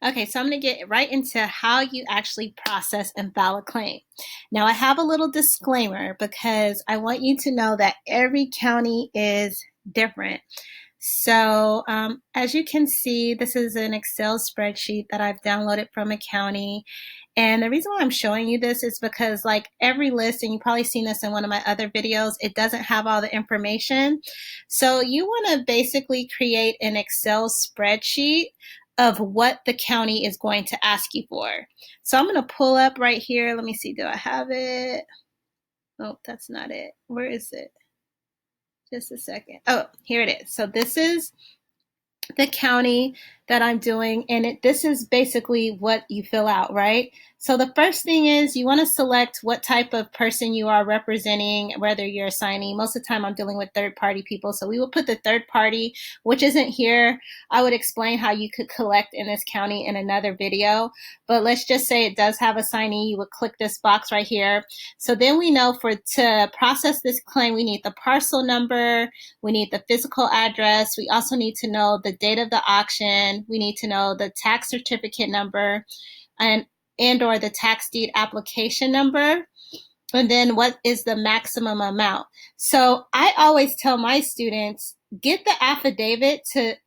Okay, so I'm going to get right into how you actually process and file a claim. Now, I have a little disclaimer because I want you to know that every county is different. So as you can see, this is an Excel spreadsheet that I've downloaded from a county. And the reason why I'm showing you this is because like every list, and you've probably seen this in one of my other videos, it doesn't have all the information. So you want to basically create an Excel spreadsheet of what the county is going to ask you for. So I'm going to pull up right here. Let me see, do I have it? Oh, that's not it. Where is it? Just a second. Oh, here it is. So this is the county that I'm doing, and this is basically what you fill out, right? So the first thing is you want to select what type of person you are representing, whether you're assigning. Most of the time I'm dealing with third-party people, so we will put the third party, which isn't here. I would explain how you could collect in this county in another video, but let's just say it does have assignee. You would click this box right here. So then we know to process this claim, we need the parcel number, we need the physical address, we also need to know the date of the auction, we need to know the tax certificate number and or the tax deed application number, and then what is the maximum amount. So I always tell my students, get the affidavit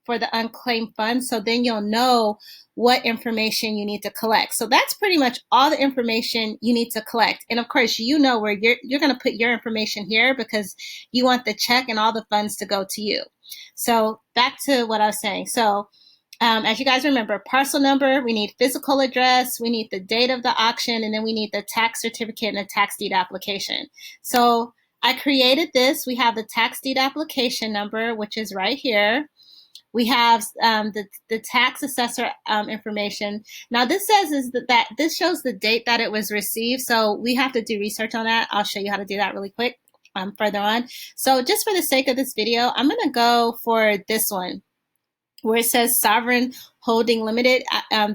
for the unclaimed funds, so then you'll know what information you need to collect. So that's pretty much all the information you need to collect. And of course, you know where you're going to put your information here because you want the check and all the funds to go to you. So back to what I was saying. So as you guys remember, parcel number, we need physical address, we need the date of the auction, and then we need the tax certificate and the tax deed application. So I created this. We have the tax deed application number, which is right here. We have the tax assessor information. Now this says that this shows the date that it was received. So we have to do research on that. I'll show you how to do that really quick further on. So just for the sake of this video, I'm going to go for this one, where it says Sovereign Holding Limited.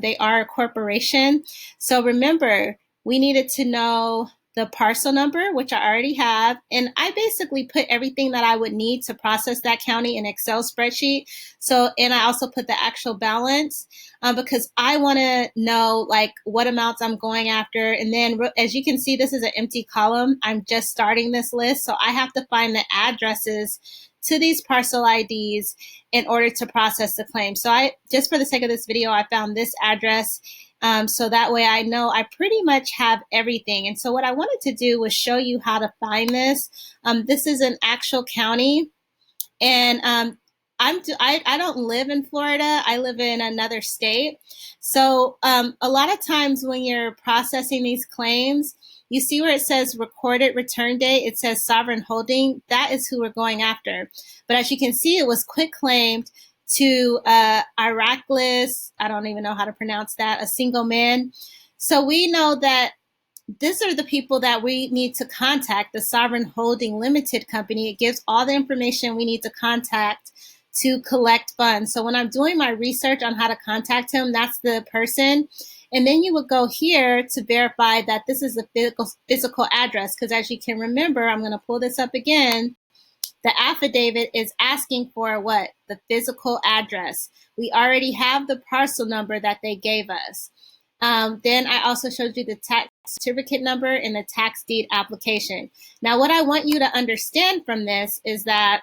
They are a corporation. So remember, we needed to know the parcel number, which I already have. And I basically put everything that I would need to process that county in Excel spreadsheet. So, and I also put the actual balance because I want to know like what amounts I'm going after. And then as you can see, this is an empty column. I'm just starting this list. So I have to find the addresses to these parcel IDs in order to process the claim. So just for the sake of this video, I found this address. So that way I know I pretty much have everything. And so what I wanted to do was show you how to find this. This is an actual county, and I don't live in Florida. I live in another state. So a lot of times when you're processing these claims, you see where it says recorded return date, it says Sovereign Holding. That is who we're going after. But as you can see, it was quit claimed to Iraqlis, I don't even know how to pronounce that, a single man. So we know that these are the people that we need to contact, the Sovereign Holding Limited Company. It gives all the information we need to contact to collect funds. So when I'm doing my research on how to contact him, that's the person. And then you would go here to verify that this is a physical address, because as you can remember, I'm going to pull this up again. The affidavit is asking for what? The physical address. We already have the parcel number that they gave us. Then I also showed you the tax certificate number and the tax deed application. Now, what I want you to understand from this is that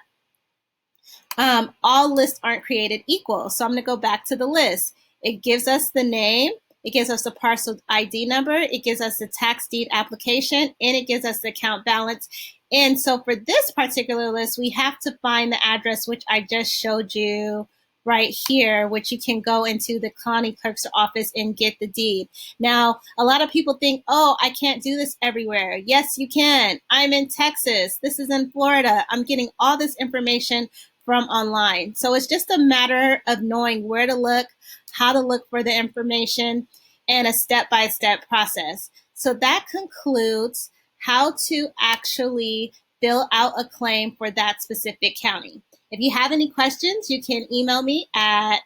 all lists aren't created equal. So I'm going to go back to the list. It gives us the name. It gives us the parcel ID number, it gives us the tax deed application, and it gives us the account balance. And so for this particular list, we have to find the address, which I just showed you right here, which you can go into the county clerk's office and get the deed. Now, a lot of people think, oh, I can't do this everywhere. Yes, you can. I'm in Texas. This is in Florida. I'm getting all this information from online. So it's just a matter of knowing where to look, how to look for the information, and a step-by-step process. So that concludes how to actually fill out a claim for that specific county. If you have any questions, you can email me at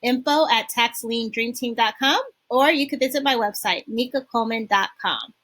info@taxliendreamteam.com, or you could visit my website, mikacoleman.com.